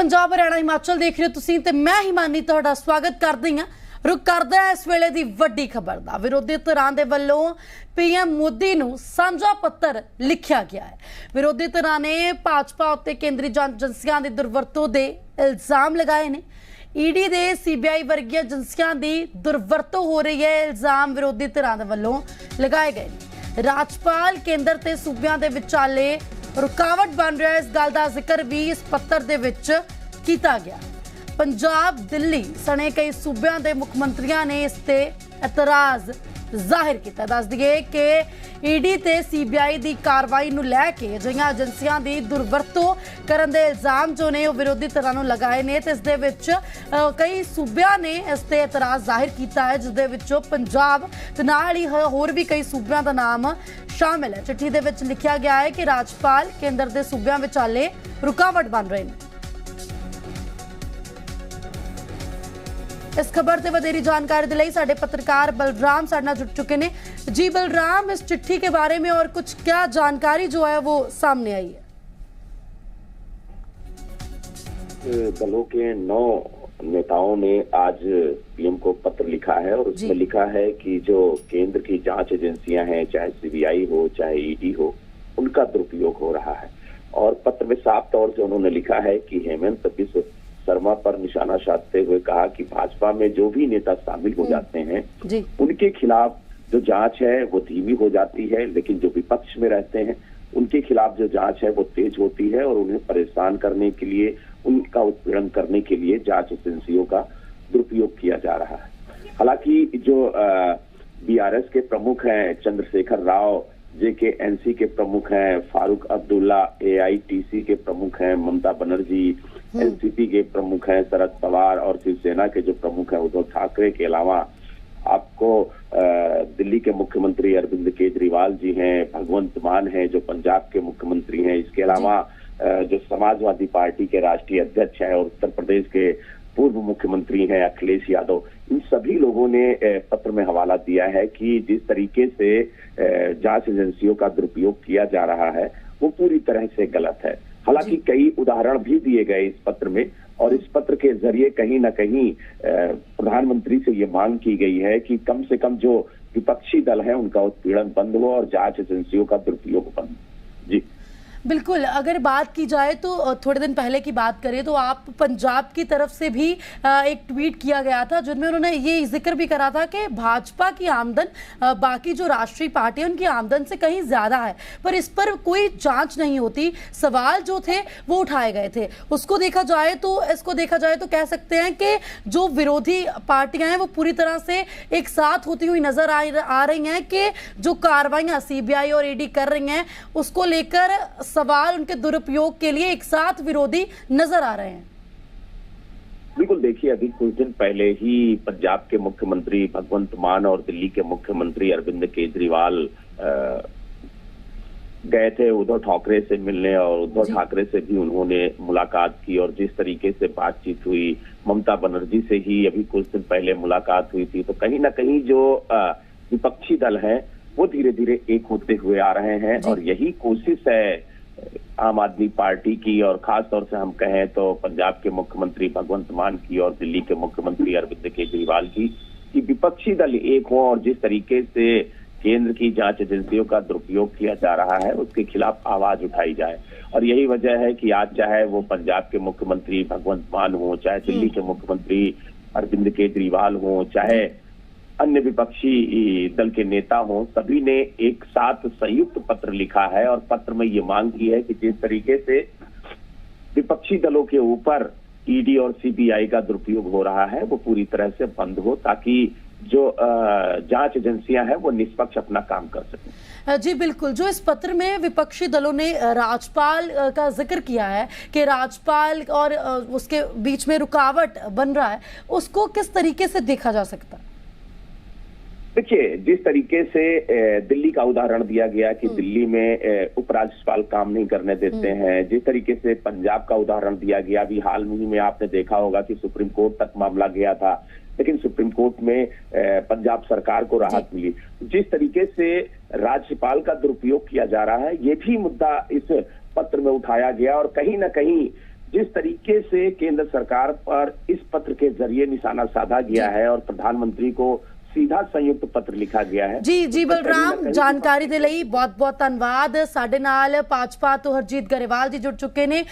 पंजाब हरियाणा हिमाचल देख रहे हो तुसीं ते मैं हिमानी तुहाडा स्वागत करदी हां। रुख करदा है इस वेले दी वड्डी खबर दा। विरोधी धिरां दे वल्लों पीएम मोदी नूं सांझा पत्र लिखिया गया है। विरोधी धिरां ने भाजपा उत्ते केंद्री जांच एजेंसियां दी दुरवरतों दे इल्जाम लगाए ने। ईडी दे सीबीआई वर्गी एजेंसियां दी दुरवरतों हो रही है, इल्जाम विरोधी धिरां दे वल्लों लगाए गए। राज्यपाल केंद्र ते सूबियां दे विचाले रुकावट बन रहा है, इस गल का जिक्र भी इस पत्र दे विच कीता गया। पंजाब दिल्ली सने कई सूबियां दे मुख मंत्रियों ने इस ते एतराज जाहिर किया। दस दिए कि ईडी ते सीबीआई की कार्रवाई नूं लैके अजिहियां एजेंसियां की दुरवरतों करन दे इल्जाम जो ने विरोधी धिरां नूं लगाए ने ते इस दे विच कई सूबियां ने इस ते एतराज जाहिर किया है, जिस दे विचों पंजाब ते नाल ही होर भी कई सूबियां दा नाम शामिल है। चिट्ठी दे विच लिखिया गया है कि राज्यपाल केंद्र दे सूबियां विचाले रुकावट बन रहे हैं। इस खबर से वधेरी जानकारी दे लई साडे पत्रकार बलराम साडे नाल जुड़ चुके हैं। जी बलराम, इस चिट्ठी के बारे में और कुछ क्या जानकारी जो है वो सामने आई है? दलों के 9 नेताओं ने आज पीएम को पत्र लिखा है और उसमें लिखा है कि जो केंद्र की जांच एजेंसियां हैं, चाहे सीबीआई हो चाहे ईडी हो, उनका दुरुपयोग हो रहा है। और पत्र में साफ तौर से उन्होंने लिखा है कि हेमंत बिस्व शर्मा पर निशाना साधते हुए कहा कि भाजपा में जो भी नेता शामिल हो जाते हैं उनके खिलाफ जो जांच है वो धीमी हो जाती है, लेकिन जो विपक्ष में रहते हैं उनके खिलाफ जो जांच है वो तेज होती है और उन्हें परेशान करने के लिए, उनका उत्पीड़न करने के लिए जांच एजेंसियों का दुरुपयोग किया जा रहा है। हालांकि जो बीआरएस के प्रमुख हैं चंद्रशेखर राव, जेकेएनसी के प्रमुख हैं फारूक अब्दुल्ला, एआईटीसी के प्रमुख हैं ममता बनर्जी, एनसीपी के प्रमुख हैं शरद पवार और शिवसेना के जो प्रमुख हैं उद्धव ठाकरे के अलावा आपको दिल्ली के मुख्यमंत्री अरविंद केजरीवाल जी हैं, भगवंत मान हैं जो पंजाब के मुख्यमंत्री हैं, इसके अलावा जो समाजवादी पार्टी के राष्ट्रीय अध्यक्ष हैं और उत्तर प्रदेश के पूर्व मुख्यमंत्री हैं अखिलेश यादव, इन सभी लोगों ने पत्र में हवाला दिया है कि जिस तरीके से जांच एजेंसियों का दुरुपयोग किया जा रहा है वो पूरी तरह से गलत है। हालांकि कई उदाहरण भी दिए गए इस पत्र में और इस पत्र के जरिए कहीं ना कहीं प्रधानमंत्री से ये मांग की गई है कि कम से कम जो विपक्षी दल है उनका उत्पीड़न बंद हो और जांच एजेंसियों का दुरुपयोग बंद हो। जी बिल्कुल, अगर बात की जाए तो थोड़े दिन पहले की बात करें तो आप पंजाब की तरफ से भी एक ट्वीट किया गया था जिनमें उन्होंने ये जिक्र भी करा था कि भाजपा की आमदन बाकी जो राष्ट्रीय पार्टी है उनकी आमदन से कहीं ज़्यादा है, पर इस पर कोई जांच नहीं होती। सवाल जो थे वो उठाए गए थे। इसको देखा जाए तो कह सकते हैं कि जो विरोधी पार्टियां हैं वो पूरी तरह से एक साथ होती हुई नजर आ रही हैं कि जो कार्रवाइयां सीबीआई और ईडी कर रही हैं उसको लेकर सवाल उनके दुरुपयोग के लिए एक साथ विरोधी नजर आ रहे हैं। बिल्कुल, देखिए अभी कुछ दिन पहले ही पंजाब के मुख्यमंत्री भगवंत मान और दिल्ली के मुख्यमंत्री अरविंद केजरीवाल गए थे उद्धव ठाकरे से मिलने और उद्धव ठाकरे से भी उन्होंने मुलाकात की और जिस तरीके से बातचीत हुई, ममता बनर्जी से ही अभी कुछ दिन पहले मुलाकात हुई थी। तो कहीं ना कहीं जो विपक्षी दल है वो धीरे धीरे एक होते हुए आ रहे हैं और यही कोशिश है आम आदमी पार्टी की और खास तौर से हम कहें तो पंजाब के मुख्यमंत्री भगवंत मान की और दिल्ली के मुख्यमंत्री अरविंद केजरीवाल की, कि विपक्षी दल एक हो और जिस तरीके से केंद्र की जांच एजेंसियों का दुरुपयोग किया जा रहा है उसके खिलाफ आवाज उठाई जाए। और यही वजह है कि आज चाहे वो पंजाब के मुख्यमंत्री भगवंत मान हो, चाहे दिल्ली के मुख्यमंत्री अरविंद केजरीवाल हो, चाहे अन्य विपक्षी दल के नेता हों, सभी ने एक साथ संयुक्त पत्र लिखा है और पत्र में ये मांग की है कि जिस तरीके से विपक्षी दलों के ऊपर ईडी और सीबीआई का दुरुपयोग हो रहा है वो पूरी तरह से बंद हो ताकि जो जांच एजेंसियां हैं वो निष्पक्ष अपना काम कर सकें। जी बिल्कुल, जो इस पत्र में विपक्षी दलों ने राज्यपाल का जिक्र किया है कि राज्यपाल और उसके बीच में रुकावट बन रहा है, उसको किस तरीके से देखा जा सकता है? देखिए, जिस तरीके से दिल्ली का उदाहरण दिया गया कि दिल्ली में उपराज्यपाल काम नहीं करने देते हैं, जिस तरीके से पंजाब का उदाहरण दिया गया, अभी हाल में आपने देखा होगा कि सुप्रीम कोर्ट तक मामला गया था लेकिन सुप्रीम कोर्ट में पंजाब सरकार को राहत मिली। जिस तरीके से राज्यपाल का दुरुपयोग किया जा रहा है ये भी मुद्दा इस पत्र में उठाया गया और कहीं ना कहीं जिस तरीके से केंद्र सरकार पर इस पत्र के जरिए निशाना साधा गया है और प्रधानमंत्री को सीधा संयुक्त पत्र लिखा गया है। जी बलराम, जानकारी ਦੇ ਲਈ ਬਹੁਤ-ਬਹੁਤ ਧੰਨਵਾਦ। ਸਾਡੇ ਨਾਲ ਭਾਜਪਾ ਤੋਂ ਹਰਜੀਤ ਗਰੇਵਾਲ ਜੀ ਜੁੜ ਚੁੱਕੇ ਨੇ।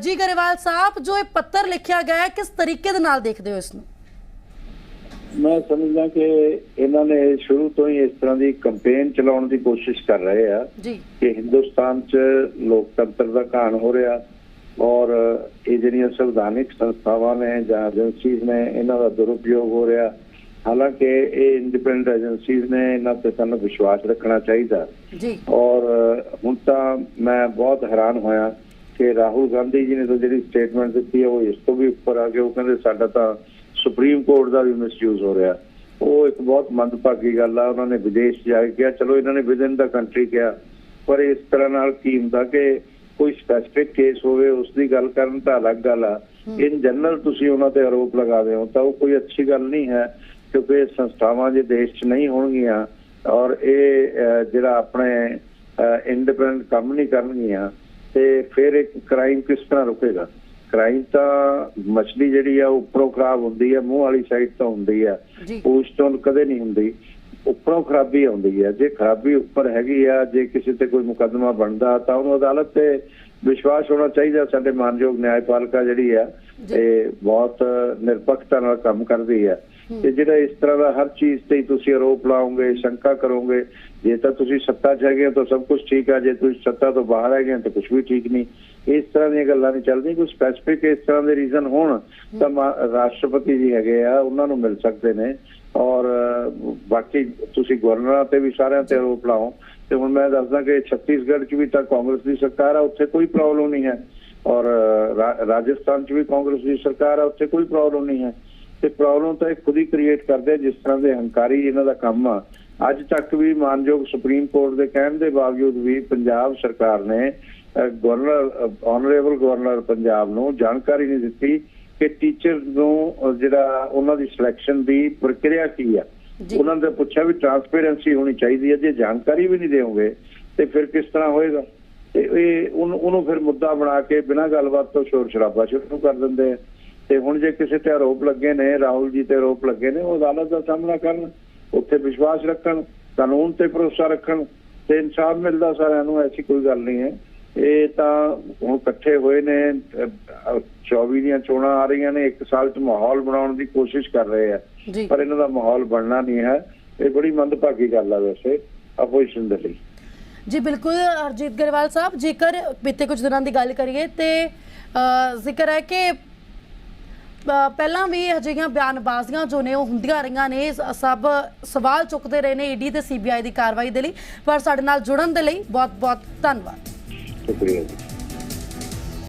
ਜੀ ਗਰੇਵਾਲ ਸਾਹਿਬ, ਜੋ ਇਹ ਪੱਤਰ ਲਿਖਿਆ ਗਿਆ ਹੈ, ਕਿਸ ਤਰੀਕੇ ਦੇ ਨਾਲ ਦੇਖਦੇ ਹੋ ਇਸ ਨੂੰ? मैं समझदा कि इन्होंने शुरू तो ही इस तरह की कंपेन चलाने की कोशिश कर रहे हैं जी कि हिंदुस्तान च लोकतंत्र का घाण हो रहा और ये ਜਿਹੜੀਆਂ संवैधानिक संस्थावां ने ਜਾਂ एजेंसीज ने इन्हों का दुरुपयोग हो रहा। हालांकि ये इंडिपेंडेंट एजेंसीज ने इन्हों पर सानू विश्वास रखना चाहिए जी। और हुण तां मैं बहुत हैरान होया कि राहुल गांधी जी ने तो जी स्टेटमेंट दी है वो इस तो भी उपर आ गए। वो कहते साडा तां सुप्रीम कोर्ट का भी मिसयूज हो रहा। वो एक बहुत मंदभागी गल है। उन्होंने विदेश जाके किया, चलो इन्होंने विद इन द कंट्री किया, पर इस तरह नाल की हुंदा कि कोई स्पैसिफिक केस होवे उसकी गल करन तां अलग गल आ। इन जनरल तुसीं उन्हां ते आरोप लगा दे हो तां वो कोई अच्छी गल नहीं है, क्योंकि संस्थावां जे देश च नहीं होणगीਆਂ और ये जिहड़ा अपने इंडिपेंडेंट काम नहीं करनगीਆਂ ते फिर एक क्राइम किस तरह रुकेगा? क्राइम तो मछली जी है उपरों खराब होंगी है, मुंह वाली साइड तो होंगी है, पूछ तो कदे नहीं होंगी, उपरों खराबी आती है। जे खराबी उपर हैगी है, जे किसी ते कोई मुकदमा बनता तो उन्होंने अदालत से विश्वास होना चाहिए। साडे मानयोग न्यायपालिका जी है बहुत निरपक्षता नाल काम करती है। ਤੇ ਜਿਹੜਾ ਇਸ ਤਰ੍ਹਾਂ ਦਾ हर चीज ਤੇ ਤੁਸੀਂ आरोप ਲਾਓਗੇ, शंका करोगे, ਜੇ ਤਾਂ ਤੁਸੀਂ सत्ता च ਹੈਗੇ ਤਾਂ सब कुछ ठीक है, जे ਤੁਸੀਂ सत्ता तो बाहर ਹੈਗੇ ਤਾਂ कुछ भी ठीक नहीं। इस तरह ਦੀਆਂ ਗੱਲਾਂ नहीं ਚੱਲਦੀਆਂ। कोई स्पैसिफिक इस तरह ਦੇ रीजन ਹੋਣ ਤਾਂ राष्ट्रपति जी ਹੈਗੇ ਆ, ਉਹਨਾਂ ਨੂੰ ਮਿਲ ਸਕਦੇ ਨੇ। और बाकी ਤੁਸੀਂ ਗਵਰਨਰਾਂ ਤੇ ਵੀ ਸਾਰਿਆਂ ਤੇ आरोप ਲਾਓ। ਤੇ ਹੁਣ ਮੈਂ ਦੱਸਦਾ ਕਿ ਛੱਤੀਸਗੜ੍ਹ ਚ ਵੀ ਤਾਂ ਕਾਂਗਰਸ ਦੀ ਸਰਕਾਰ ਆ, ਉੱਥੇ ਕੋਈ ਪ੍ਰੋਬਲਮ ਨਹੀਂ ਹੈ। और राजस्थान च भी कांग्रेस की सरकार है, उत्थे कोई प्रॉब्लम नहीं है। ਤੇ ਪ੍ਰੋਬਲਮ ਤਾਂ ਇਹ ਖੁਦ ਹੀ ਕ੍ਰੀਏਟ ਕਰਦੇ ਜਿਸ ਤਰ੍ਹਾਂ ਦੇ ਹੰਕਾਰੀ ਇਹਨਾਂ ਦਾ ਕੰਮ ਆ। ਅੱਜ ਤੱਕ ਵੀ ਮਾਨਯੋਗ ਸੁਪਰੀਮ ਕੋਰਟ ਦੇ ਕਹਿਣ ਦੇ ਬਾਵਜੂਦ ਵੀ ਪੰਜਾਬ ਸਰਕਾਰ ਨੇ ਗਵਰਨਰ ਆਨਰੇਬਲ ਗਵਰਨਰ ਪੰਜਾਬ ਨੂੰ ਜਾਣਕਾਰੀ ਨਹੀਂ ਦਿੱਤੀ ਕਿ ਟੀਚਰ ਨੂੰ ਜਿਹੜਾ ਉਹਨਾਂ ਦੀ ਸਿਲੈਕਸ਼ਨ ਦੀ ਪ੍ਰਕਿਰਿਆ ਕੀ ਆ। ਉਹਨਾਂ ਨੇ ਪੁੱਛਿਆ ਵੀ ਟ੍ਰਾਂਸਪੇਰੈਂਸੀ ਹੋਣੀ ਚਾਹੀਦੀ ਹੈ, ਜੇ ਜਾਣਕਾਰੀ ਵੀ ਨਹੀਂ ਦੇਵੋਗੇ ਤੇ ਫਿਰ ਕਿਸ ਤਰ੍ਹਾਂ ਹੋਏਗਾ? ਤੇ ਇਹ ਉਹਨੂੰ ਫਿਰ ਮੁੱਦਾ ਬਣਾ ਕੇ ਬਿਨਾਂ ਗੱਲਬਾਤ ਤੋਂ ਸ਼ੋਰ ਸ਼ਰਾਬਾ ਸ਼ੁਰੂ ਕਰ ਦਿੰਦੇ ਆ। ਤੇ ਹੁਣ ਜੇ ਕਿਸੇ ਤੇ ਆਰੋਪ ਲੱਗੇ ਨੇ, ਰਾਹੁਲ ਜੀ ਤੇ ਆਰੋਪ ਲੱਗੇ ਨੇ, ਉਹ ਅਦਾਲਤ ਦਾ ਸਾਹਮਣਾ ਕਰਨ, ਉੱਥੇ ਵਿਸ਼ਵਾਸ ਰੱਖਣ, ਕਾਨੂੰਨ ਤੇ ਭਰੋਸਾ ਰੱਖਣ ਤੇ ਇਨਸਾਫ ਮਿਲਦਾ ਸਾਰਿਆਂ ਨੂੰ। ਐਸੀ ਕੋਈ ਗੱਲ ਨਹੀਂ ਹੈ। ਇਹ ਤਾਂ ਹੁਣ ਇਕੱਠੇ ਹੋਏ ਨੇ, 24 ਦੀਆਂ ਚੋਣਾਂ ਆ ਰਹੀਆਂ ਨੇ, 1 ਸਾਲ ਚ ਮਾਹੌਲ ਬਣਾਉਣ ਦੀ ਕੋਸ਼ਿਸ਼ ਕਰ ਰਹੇ ਆ, ਪਰ ਇਹਨਾਂ ਦਾ ਮਾਹੌਲ ਬਣਨਾ ਨਹੀਂ ਹੈ। ਇਹ ਬੜੀ ਮੰਦਭਾਗੀ ਗੱਲ ਹੈ ਵੈਸੇ ਆਪੋਜੀਸ਼ਨ ਦੇ ਲਈ। जी बिल्कुल हरजीत गरेवाल साहब, जेकर बीते कुछ दिनों की गल करिए तो जिक्र है कि ਪਹਿਲਾਂ ਵੀ ਅਜਿਹੀਆਂ ਬਿਆਨਬਾਜ਼ੀਆਂ ਜੋ ਨੇ ਉਹ ਹੁੰਦੀਆਂ ਰਹੀਆਂ ਨੇ। ਸਭ ਸਵਾਲ ਚੁੱਕਦੇ ਰਹੇ ਨੇ ਈਡੀ ਤੇ ਸੀਬੀਆਈ ਦੀ ਕਾਰਵਾਈ ਦੇ ਲਈ। ਪਰ ਸਾਡੇ ਨਾਲ ਜੁੜਨ ਦੇ ਲਈ ਬਹੁਤ ਬਹੁਤ ਧੰਨਵਾਦ। ਸ਼ੁਕਰੀਆ ਜੀ।